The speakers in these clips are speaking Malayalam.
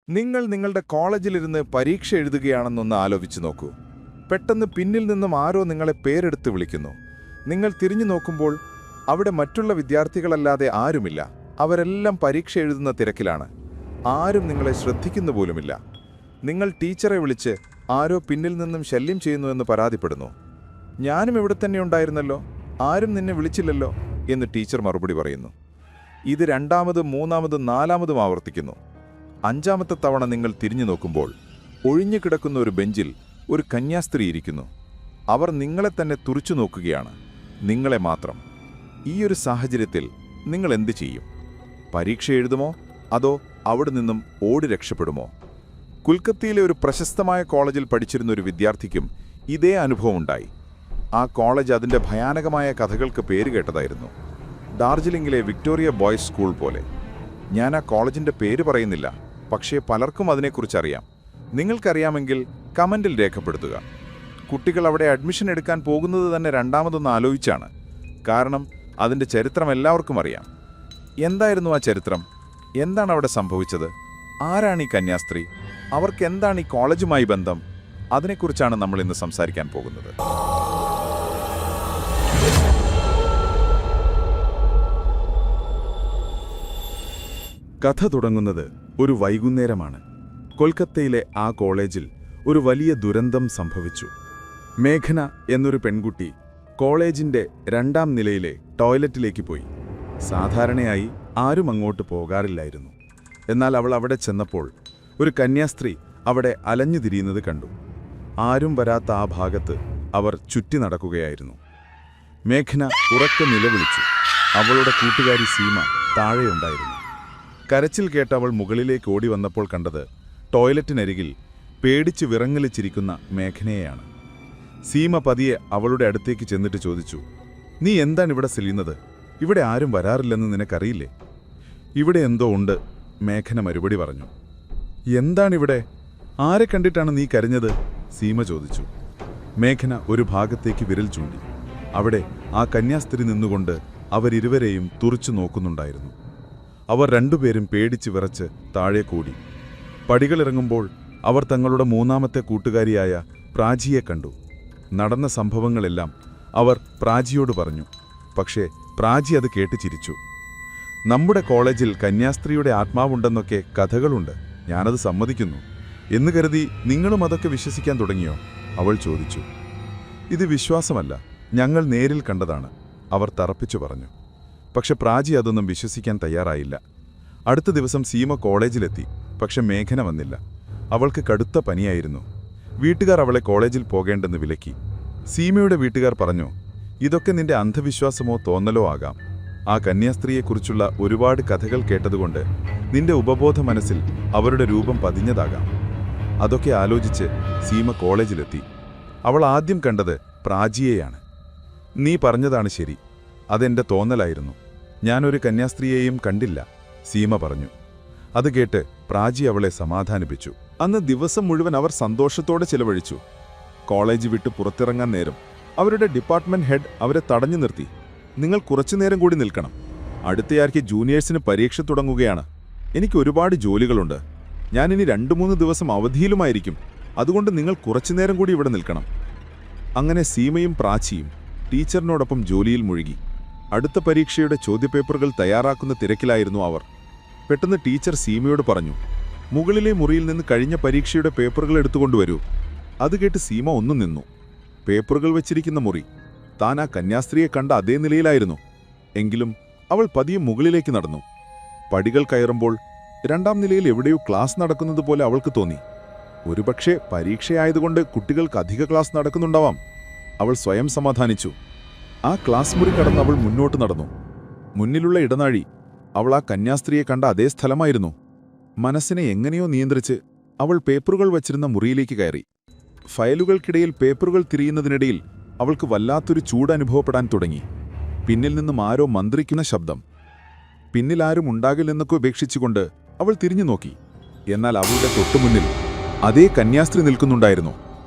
നിങ്ങൾ നിങ്ങളുടെ കോളേജിലിരുന്ന് പരീക്ഷ എഴുതുകയാണെന്നൊന്ന് ആലോചിച്ചു നോക്കൂ. പെട്ടെന്ന് പിന്നിൽ നിന്നും ആരോ നിങ്ങളെ പേരെടുത്ത് വിളിക്കുന്നു. നിങ്ങൾ തിരിഞ്ഞു നോക്കുമ്പോൾ അവിടെ മറ്റുള്ള വിദ്യാർത്ഥികളല്ലാതെ ആരുമില്ല. അവരെല്ലാം പരീക്ഷ എഴുതുന്ന തിരക്കിലാണ്. ആരും നിങ്ങളെ ശ്രദ്ധിക്കുന്നു പോലുമില്ല. നിങ്ങൾ ടീച്ചറെ വിളിച്ച് ആരോ പിന്നിൽ നിന്നും ശല്യം ചെയ്യുന്നുവെന്ന് പരാതിപ്പെടുന്നു. ഞാനും ഇവിടെ തന്നെ ഉണ്ടായിരുന്നല്ലോ, ആരും നിന്നെ വിളിച്ചില്ലല്ലോ എന്ന് ടീച്ചർ മറുപടി പറയുന്നു. ഇത് രണ്ടാമതും മൂന്നാമതും നാലാമതും ആവർത്തിക്കുന്നു. അഞ്ചാമത്തെ തവണ നിങ്ങൾ തിരിഞ്ഞു നോക്കുമ്പോൾ ഒഴിഞ്ഞു കിടക്കുന്ന ഒരു ബെഞ്ചിൽ ഒരു കന്യാസ്ത്രീ ഇരിക്കുന്നു. അവർ നിങ്ങളെ തന്നെ തുറിച്ചു നോക്കുകയാണ്, നിങ്ങളെ മാത്രം. ഈയൊരു സാഹചര്യത്തിൽ നിങ്ങൾ എന്തു ചെയ്യും? പരീക്ഷ എഴുതുമോ അതോ അവിടെ നിന്നും ഓടി രക്ഷപ്പെടുമോ? കൊൽക്കത്തയിലെ ഒരു പ്രശസ്തമായ കോളേജിൽ പഠിച്ചിരുന്ന ഒരു വിദ്യാർത്ഥിക്കും ഇതേ അനുഭവമുണ്ടായി. ആ കോളേജ് അതിൻ്റെ ഭയാനകമായ കഥകൾക്ക് പേരുകേട്ടതായിരുന്നു. ഡാർജിലിംഗിലെ വിക്ടോറിയ ബോയ്സ് സ്കൂൾ പോലെ. ഞാൻ ആ കോളേജിൻ്റെ പേര് പറയുന്നില്ല, പക്ഷേ പലർക്കും അതിനെക്കുറിച്ചറിയാം. നിങ്ങൾക്കറിയാമെങ്കിൽ കമൻറ്റിൽ രേഖപ്പെടുത്തുക. കുട്ടികൾ അവിടെ അഡ്മിഷൻ എടുക്കാൻ പോകുന്നത് തന്നെ രണ്ടാമതൊന്ന് ആലോചിച്ചാണ്. കാരണം അതിൻ്റെ ചരിത്രം എല്ലാവർക്കും അറിയാം. എന്തായിരുന്നു ആ ചരിത്രം? എന്താണ് അവിടെ സംഭവിച്ചത്? ആരാണ് ഈ കന്യാസ്ത്രീ? അവർക്ക് എന്താണ് ഈ കോളേജുമായി ബന്ധം? അതിനെക്കുറിച്ചാണ് നമ്മൾ ഇന്ന് സംസാരിക്കാൻ പോകുന്നത്. കഥ തുടങ്ങുന്നത് ഒരു വൈകുന്നേരമാണ്. കൊൽക്കത്തയിലെ ആ കോളേജിൽ ഒരു വലിയ ദുരന്തം സംഭവിച്ചു. മേഘന എന്നൊരു പെൺകുട്ടി കോളേജിൻ്റെ 2ാം നിലയിലെ ടോയ്ലറ്റിലേക്ക് പോയി. സാധാരണയായി ആരും അങ്ങോട്ട് പോകാറില്ലായിരുന്നു. എന്നാൽ അവൾ അവിടെ ചെന്നപ്പോൾ ഒരു കന്യാസ്ത്രീ അവിടെ അലഞ്ഞു തിരിയുന്നത് കണ്ടു. ആരും വരാത്ത ആ ഭാഗത്ത് അവർ ചുറ്റി നടക്കുകയായിരുന്നു. മേഘന ഉറക്കെ നിലവിളിച്ചു. അവളുടെ കൂട്ടുകാരി സീമ താഴെയുണ്ടായിരുന്നു. കരച്ചിൽ കേട്ട് അവൾ മുകളിലേക്ക് ഓടി വന്നപ്പോൾ കണ്ടത് ടോയ്ലറ്റിനരികിൽ പേടിച്ച് വിറങ്ങലിച്ചിരിക്കുന്ന മേഘനയെയാണ്. സീമ പതിയെ അവളുടെ അടുത്തേക്ക് ചെന്നിട്ട് ചോദിച്ചു, "നീ എന്താണ് ഇവിടെ ചെയ്യുന്നത്? ഇവിടെ ആരും വരാറില്ലെന്ന് നിനക്കറിയില്ലേ?" "ഇവിടെ എന്തോ ഉണ്ട്," മേഘന മറുപടി പറഞ്ഞു. "എന്താണിവിടെ? ആരെ കണ്ടിട്ടാണ് നീ കരഞ്ഞത്?" സീമ ചോദിച്ചു. മേഘന ഒരു ഭാഗത്തേക്ക് വിരൽ ചൂണ്ടി. അവിടെ ആ കന്യാസ്ത്രീ നിന്നുകൊണ്ട് അവരിരുവരെയും തുറിച്ചു നോക്കുന്നുണ്ടായിരുന്നു. അവർ രണ്ടുപേരും പേടിച്ച് വിറച്ച് താഴെ കൂടി. പടികളിറങ്ങുമ്പോൾ അവർ തങ്ങളുടെ 3ാമത്തെ കൂട്ടുകാരിയായ പ്രാചിയെ കണ്ടു. നടന്ന സംഭവങ്ങളെല്ലാം അവർ പ്രാചിയോട് പറഞ്ഞു. പക്ഷേ പ്രാചി അത് കേട്ട് ചിരിച്ചു. "നമ്മുടെ കോളേജിൽ കന്യാസ്ത്രീയുടെ ആത്മാവുണ്ടെന്നൊക്കെ കഥകളുണ്ട്, ഞാനത് സമ്മതിക്കുന്നു. എന്ന് കരുതി നിങ്ങളും അതൊക്കെ വിശ്വസിക്കാൻ തുടങ്ങിയോ?" അവൾ ചോദിച്ചു. "ഇത് വിശ്വാസമല്ല, ഞങ്ങൾ നേരിൽ കണ്ടതാണ്," അവർ തറപ്പിച്ചു പറഞ്ഞു. പക്ഷെ പ്രാചി അതൊന്നും വിശ്വസിക്കാൻ തയ്യാറായില്ല. അടുത്ത ദിവസം സീമ കോളേജിലെത്തി. പക്ഷെ മേഘന വന്നില്ല. അവൾക്ക് കടുത്ത പനിയായിരുന്നു. വീട്ടുകാർ അവളെ കോളേജിൽ പോകേണ്ടെന്ന് വിലക്കി. സീമയുടെ വീട്ടുകാർ പറഞ്ഞു, "ഇതൊക്കെ നിന്റെ അന്ധവിശ്വാസമോ തോന്നലോ ആകാം. ആ കന്യാസ്ത്രീയെക്കുറിച്ചുള്ള ഒരുപാട് കഥകൾ കേട്ടതുകൊണ്ട് നിന്റെ ഉപബോധ മനസ്സിൽ അവരുടെ രൂപം പതിഞ്ഞതാകാം." അതൊക്കെ ആലോചിച്ച് സീമ കോളേജിലെത്തി. അവൾ ആദ്യം കണ്ടത് പ്രാചിയെയാണ്. "നീ പറഞ്ഞതാണ് ശരി, അതെന്റെ തോന്നലായിരുന്നു. ഞാനൊരു കന്യാസ്ത്രീയെയും കണ്ടില്ല," സീമ പറഞ്ഞു. അത് കേട്ട് പ്രാചി അവളെ സമാധാനിപ്പിച്ചു. അന്ന് ദിവസം മുഴുവൻ അവർ സന്തോഷത്തോടെ ചിലവഴിച്ചു. കോളേജ് വിട്ട് പുറത്തിറങ്ങാൻ നേരം അവരുടെ ഡിപ്പാർട്ട്മെന്റ് ഹെഡ് അവരെ തടഞ്ഞു നിർത്തി. "നിങ്ങൾ കുറച്ചുനേരം കൂടി നിൽക്കണം. അടുത്തയാഴ്ച ജൂനിയേഴ്സിന് പരീക്ഷ തുടങ്ങുകയാണ്. എനിക്ക് ഒരുപാട് ജോലികളുണ്ട്. ഞാനിനി 2-3 ദിവസം അവധിയിലുമായിരിക്കും. അതുകൊണ്ട് നിങ്ങൾ കുറച്ചുനേരം കൂടി ഇവിടെ നിൽക്കണം." അങ്ങനെ സീമയും പ്രാചിയും ടീച്ചറിനോടൊപ്പം ജോലിയിൽ മുഴുകി. അടുത്ത പരീക്ഷയുടെ ചോദ്യപേപ്പറുകൾ തയ്യാറാക്കുന്ന തിരക്കിലായിരുന്നു അവർ. പെട്ടെന്ന് ടീച്ചർ സീമയോട് പറഞ്ഞു, "മുകളിലെ മുറിയിൽ നിന്ന് കഴിഞ്ഞ പരീക്ഷയുടെ പേപ്പറുകൾ എടുത്തുകൊണ്ടുവരൂ." അത് കേട്ട് സീമ ഒന്നു നിന്നു. പേപ്പറുകൾ വെച്ചിരിക്കുന്ന മുറി താൻ ആ കന്യാസ്ത്രീയെ കണ്ട അതേ നിലയിലായിരുന്നു. എങ്കിലും അവൾ പതിയെ മുകളിലേക്ക് നടന്നു. പടികൾ കയറുമ്പോൾ 2ാം നിലയിൽ എവിടെയോ ക്ലാസ് നടക്കുന്നത് പോലെ അവൾക്ക് തോന്നി. ഒരുപക്ഷെ പരീക്ഷയായതുകൊണ്ട് കുട്ടികൾക്ക് അധിക ക്ലാസ് നടക്കുന്നുണ്ടാവാം, അവൾ സ്വയം സമാധാനിച്ചു. ആ ക്ലാസ് മുറി കടന്ന് അവൾ മുന്നോട്ട് നടന്നു. മുന്നിലുള്ള ഇടനാഴി അവൾ ആ കന്യാസ്ത്രീയെ കണ്ട അതേ സ്ഥലമായിരുന്നു. മനസ്സിനെ എങ്ങനെയോ നിയന്ത്രിച്ച് അവൾ പേപ്പറുകൾ വച്ചിരുന്ന മുറിയിലേക്ക് കയറി. ഫയലുകൾക്കിടയിൽ പേപ്പറുകൾ തിരിയുന്നതിനിടയിൽ അവൾക്ക് വല്ലാത്തൊരു ചൂട് അനുഭവപ്പെടാൻ തുടങ്ങി. പിന്നിൽ നിന്നും ആരോ മന്ത്രിക്കുന്ന ശബ്ദം. പിന്നിലാരും ഉണ്ടാകില്ലെന്നൊക്കെ ഉപേക്ഷിച്ചുകൊണ്ട് അവൾ തിരിഞ്ഞു നോക്കി. എന്നാൽ അവളുടെ തൊട്ടുമുന്നിൽ അതേ കന്യാസ്ത്രീ നിൽക്കുന്നുണ്ടായിരുന്നു.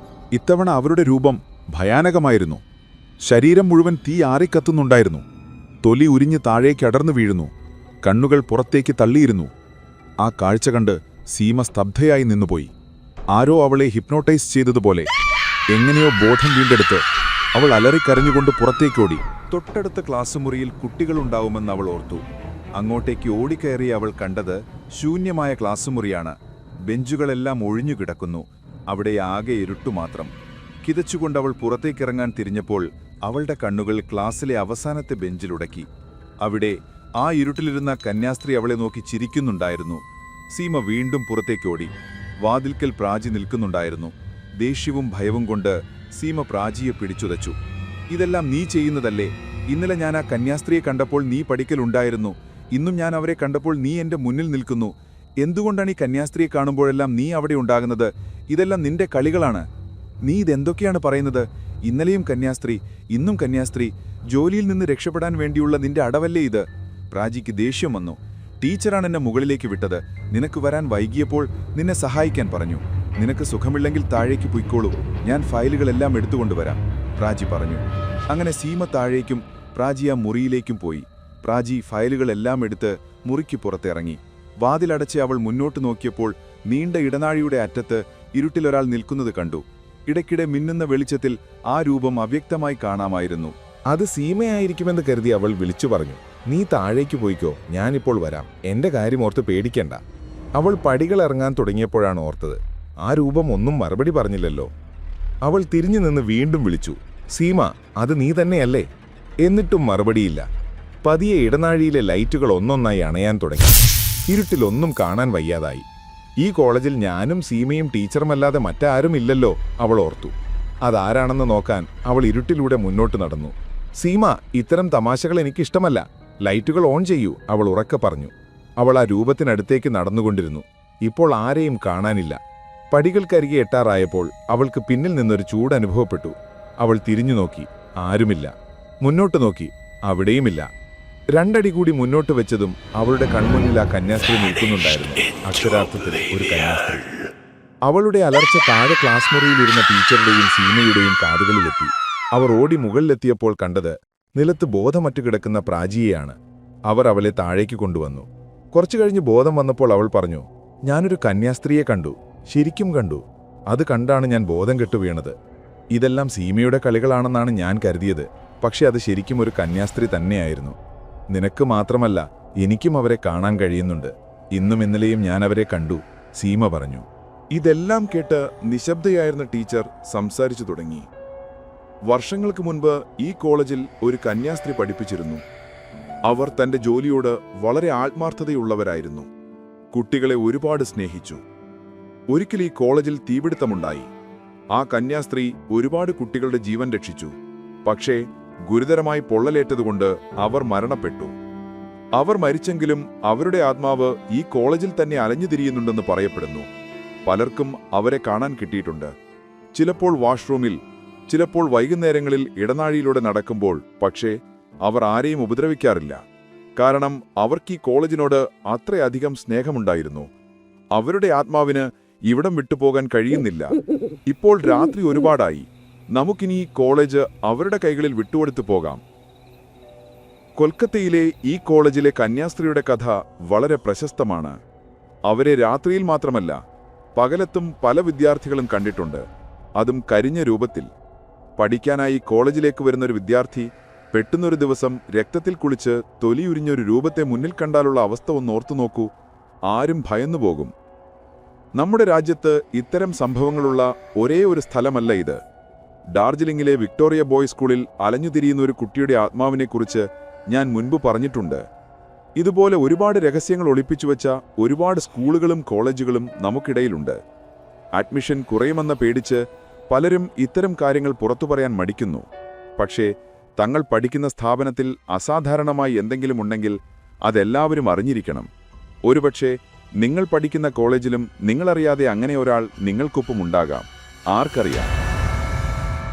ഇത്തവണ അവരുടെ രൂപം ഭയാനകമായിരുന്നു. ശരീരം മുഴുവൻ തീ ആറിക്കത്തുന്നുണ്ടായിരുന്നു. തൊലി ഉരിഞ്ഞ് താഴേക്ക് അടർന്നു വീഴുന്നു. കണ്ണുകൾ പുറത്തേക്ക് തള്ളിയിരുന്നു. ആ കാഴ്ച കണ്ട് സീമ സ്തബ്ധയായി നിന്നുപോയി. ആരോ അവളെ ഹിപ്നോട്ടൈസ് ചെയ്തതുപോലെ എങ്ങനെയോ ബോധം വീണ്ടെടുത്ത് അവൾ അലറിക്കരഞ്ഞുകൊണ്ട് പുറത്തേക്കോടി. തൊട്ടടുത്ത ക്ലാസ് മുറിയിൽ കുട്ടികളുണ്ടാവുമെന്ന് അവൾ ഓർത്തു. അങ്ങോട്ടേക്ക് ഓടിക്കയറി അവൾ കണ്ടത് ശൂന്യമായ ക്ലാസ് മുറിയാണ്. ബെഞ്ചുകളെല്ലാം ഒഴിഞ്ഞുകിടക്കുന്നു. അവിടെ ആകെ ഇരുട്ടുമാത്രം. കിതച്ചുകൊണ്ടവൾ പുറത്തേക്കിറങ്ങാൻ തിരിഞ്ഞപ്പോൾ അവളുടെ കണ്ണുകൾ ക്ലാസ്സിലെ അവസാനത്തെ ബെഞ്ചിലുടക്കി. അവിടെ ആ ഇരുട്ടിലിരുന്ന കന്യാസ്ത്രീ അവളെ നോക്കി ചിരിക്കുന്നുണ്ടായിരുന്നു. സീമ വീണ്ടും പുറത്തേക്കോടി. വാതിൽക്കൽ പ്രാചി നിൽക്കുന്നുണ്ടായിരുന്നു. ദേഷ്യവും ഭയവും കൊണ്ട് സീമ പ്രാചിയെ പിടിച്ചുതച്ചു. ഇതെല്ലാം നീ ചെയ്യുന്നതല്ലേ? ഇന്നലെ ഞാൻ ആ കന്യാസ്ത്രീയെ കണ്ടപ്പോൾ നീ പഠിക്കലുണ്ടായിരുന്നു. ഇന്നും ഞാൻ അവരെ കണ്ടപ്പോൾ നീ എൻ്റെ മുന്നിൽ നിൽക്കുന്നു. എന്തുകൊണ്ടാണ് ഈ കന്യാസ്ത്രീയെ കാണുമ്പോഴെല്ലാം നീ അവിടെ ഉണ്ടാകുന്നത്? ഇതെല്ലാം നിന്റെ കളികളാണ്. നീ ഇതെന്തൊക്കെയാണ് പറയുന്നത്? ഇന്നലെയും കന്യാസ്ത്രീ, ഇന്നും കന്യാസ്ത്രീ. ജോലിയിൽ നിന്ന് രക്ഷപ്പെടാൻ വേണ്ടിയുള്ള നിന്റെ അടവല്ലേ ഇത്? പ്രാചിക്ക് ദേഷ്യം വന്നു. ടീച്ചറാണ് എന്നെ മുകളിലേക്ക് വിട്ടത്. നിനക്ക് വരാൻ വൈകിയപ്പോൾ നിന്നെ സഹായിക്കാൻ പറഞ്ഞു. നിനക്ക് സുഖമില്ലെങ്കിൽ താഴേക്ക് പൊയ്ക്കോളൂ, ഞാൻ ഫയലുകളെല്ലാം എടുത്തുകൊണ്ടുവരാം, പ്രാചി പറഞ്ഞു. അങ്ങനെ സീമ താഴേക്കും പ്രാചി ആ മുറിയിലേക്കും പോയി. പ്രാചി ഫയലുകളെല്ലാം എടുത്ത് മുറിക്ക് പുറത്തിറങ്ങി. വാതിലടച്ച് അവൾ മുന്നോട്ട് നോക്കിയപ്പോൾ നീണ്ട ഇടനാഴിയുടെ അറ്റത്ത് ഇരുട്ടിലൊരാൾ നിൽക്കുന്നത് കണ്ടു. ഇടയ്ക്കിടെ മിന്നുന്ന വെളിച്ചത്തിൽ ആ രൂപം അവ്യക്തമായി കാണാമായിരുന്നു. അത് സീമയായിരിക്കുമെന്ന് കരുതി അവൾ വിളിച്ചു പറഞ്ഞു, നീ താഴേക്ക് പോയിക്കോ, ഞാനിപ്പോൾ വരാം, എന്റെ കാര്യമോർത്ത് പേടിക്കണ്ട. അവൾ പടികളിറങ്ങാൻ തുടങ്ങിയപ്പോഴാണ് ഓർത്തത്, ആ രൂപം ഒന്നും മറുപടി പറഞ്ഞില്ലല്ലോ. അവൾ തിരിഞ്ഞു നിന്ന് വീണ്ടും വിളിച്ചു, സീമ, അത് നീ തന്നെയല്ലേ? എന്നിട്ടും മറുപടിയില്ല. പതിയെ ഇടനാഴിയിലെ ലൈറ്റുകൾ ഒന്നൊന്നായി അണയാൻ തുടങ്ങി. ഇരുട്ടിലൊന്നും കാണാൻ വയ്യാതായി. ഈ കോളേജിൽ ഞാനും സീമയും ടീച്ചറുമല്ലാതെ മറ്റാരുമില്ലല്ലോ, അവൾ ഓർത്തു. അതാരാണെന്ന് നോക്കാൻ അവൾ ഇരുട്ടിലൂടെ മുന്നോട്ട് നടന്നു. സീമ, ഇത്തരം തമാശകൾ എനിക്കിഷ്ടമല്ല, ലൈറ്റുകൾ ഓൺ ചെയ്യൂ, അവൾ ഉറക്കെ പറഞ്ഞു. അവൾ ആ രൂപത്തിനടുത്തേക്ക് നടന്നുകൊണ്ടിരുന്നു. ഇപ്പോൾ ആരെയും കാണാനില്ല. പടികൾക്കരികെ എട്ടാറായപ്പോൾ അവൾക്ക് പിന്നിൽ നിന്നൊരു ചൂട് അനുഭവപ്പെട്ടു. അവൾ തിരിഞ്ഞു നോക്കി, ആരുമില്ല. മുന്നോട്ട് നോക്കി, അവിടെയുമില്ല. രണ്ടടി കൂടി മുന്നോട്ട് വെച്ചതും അവളുടെ കൺമുന്നിൽ ആ കന്യാസ്ത്രീ നിൽക്കുന്നുണ്ടായിരുന്നു. അക്ഷരാർത്ഥത്തിൽ ഒരു കന്യാസ്ത്രീ. അവളുടെ അലർച്ച താഴെ ക്ലാസ് മുറിയിലിരുന്ന ടീച്ചറുടെയും സീമയുടെയും കാതുകളിലെത്തി. അവർ ഓടി മുകളിലെത്തിയപ്പോൾ കണ്ടത് നിലത്ത് ബോധമറ്റു കിടക്കുന്ന പ്രാചിയെയാണ്. അവർ അവളെ താഴേക്ക് കൊണ്ടുവന്നു. കുറച്ചു കഴിഞ്ഞ് ബോധം വന്നപ്പോൾ അവൾ പറഞ്ഞു, ഞാനൊരു കന്യാസ്ത്രീയെ കണ്ടു, ശരിക്കും കണ്ടു. അത് കണ്ടാണ് ഞാൻ ബോധം കെട്ടു വീണത്. ഇതെല്ലാം സീമയുടെ കളികളാണെന്നാണ് ഞാൻ കരുതിയത്. പക്ഷെ അത് ശരിക്കും ഒരു കന്യാസ്ത്രീ തന്നെയായിരുന്നു. നിനക്ക് മാത്രമല്ല, എനിക്കും അവരെ കാണാൻ കഴിയുന്നുണ്ട്. ഇന്നും ഇന്നലെയും ഞാൻ അവരെ കണ്ടു, സീമ പറഞ്ഞു. ഇതെല്ലാം കേട്ട് നിശബ്ദയായിരുന്ന ടീച്ചർ സംസാരിച്ചു തുടങ്ങി. വർഷങ്ങൾക്ക് മുൻപ് ഈ കോളേജിൽ ഒരു കന്യാസ്ത്രീ പഠിപ്പിച്ചിരുന്നു. അവർ തന്റെ ജോലിയോട് വളരെ ആത്മാർത്ഥതയുള്ളവരായിരുന്നു. കുട്ടികളെ ഒരുപാട് സ്നേഹിച്ചു. ഒരിക്കൽ ഈ കോളേജിൽ തീപിടുത്തമുണ്ടായി. ആ കന്യാസ്ത്രീ ഒരുപാട് കുട്ടികളുടെ ജീവൻ രക്ഷിച്ചു. പക്ഷേ ഗുരുതരമായി പൊള്ളലേറ്റതുകൊണ്ട് അവർ മരണപ്പെട്ടു. അവർ മരിച്ചെങ്കിലും അവരുടെ ആത്മാവ് ഈ കോളേജിൽ തന്നെ അലഞ്ഞുതിരിയുന്നുണ്ടെന്ന് പറയപ്പെടുന്നു. പലർക്കും അവരെ കാണാൻ കിട്ടിയിട്ടുണ്ട്. ചിലപ്പോൾ വാഷ്റൂമിൽ, ചിലപ്പോൾ വൈകുന്നേരങ്ങളിൽ ഇടനാഴിയിലൂടെ നടക്കുമ്പോൾ. പക്ഷേ അവർ ആരെയും ഉപദ്രവിക്കാറില്ല. കാരണം അവർക്ക് ഈ കോളേജിനോട് അത്രയധികം സ്നേഹമുണ്ടായിരുന്നു. അവരുടെ ആത്മാവിന് ഇവിടം വിട്ടുപോകാൻ കഴിയുന്നില്ല. ഇപ്പോൾ രാത്രി ഒരുപാടായി. നമുക്കിനി ഈ കോളേജ് അവരുടെ കൈകളിൽ വിട്ടുകൊടുത്തു പോകാം. കൊൽക്കത്തയിലെ ഈ കോളേജിലെ കന്യാസ്ത്രീയുടെ കഥ വളരെ പ്രശസ്തമാണ്. അവരെ രാത്രിയിൽ മാത്രമല്ല, പകലത്തും പല വിദ്യാർത്ഥികളും കണ്ടിട്ടുണ്ട്. അതും കരിഞ്ഞ രൂപത്തിൽ. പഠിക്കാനായി കോളേജിലേക്ക് വരുന്നൊരു വിദ്യാർത്ഥി പെട്ടെന്നൊരു ദിവസം രക്തത്തിൽ കുളിച്ച് തൊലിയുരിഞ്ഞൊരു രൂപത്തെ മുന്നിൽ കണ്ടാലുള്ള അവസ്ഥ ഒന്ന് ഓർത്തു നോക്കൂ. ആരും ഭയന്നുപോകും. നമ്മുടെ രാജ്യത്ത് ഇത്തരം സംഭവങ്ങളുള്ള ഒരേ ഒരു സ്ഥലമല്ല ഇത്. ഡാർജിലിംഗിലെ വിക്ടോറിയ ബോയ്സ് സ്കൂളിൽ അലഞ്ഞുതിരിയുന്ന ഒരു കുട്ടിയുടെ ആത്മാവിനെക്കുറിച്ച് ഞാൻ മുൻപ് പറഞ്ഞിട്ടുണ്ട്. ഇതുപോലെ ഒരുപാട് രഹസ്യങ്ങൾ ഒളിപ്പിച്ചുവെച്ച ഒരുപാട് സ്കൂളുകളും കോളേജുകളും നമുക്കിടയിലുണ്ട്. അഡ്മിഷൻ കുറയുമെന്ന പേടിച്ച് പലരും ഇത്തരം കാര്യങ്ങൾ പുറത്തു പറയാൻ മടിക്കുന്നു. പക്ഷേ തങ്ങൾ പഠിക്കുന്ന സ്ഥാപനത്തിൽ അസാധാരണമായി എന്തെങ്കിലും ഉണ്ടെങ്കിൽ അതെല്ലാവരും അറിഞ്ഞിരിക്കണം. ഒരുപക്ഷെ നിങ്ങൾ പഠിക്കുന്ന കോളേജിലും നിങ്ങളറിയാതെ അങ്ങനെ ഒരാൾ നിങ്ങൾക്കൊപ്പം ഉണ്ടാകാം. ആർക്കറിയാം?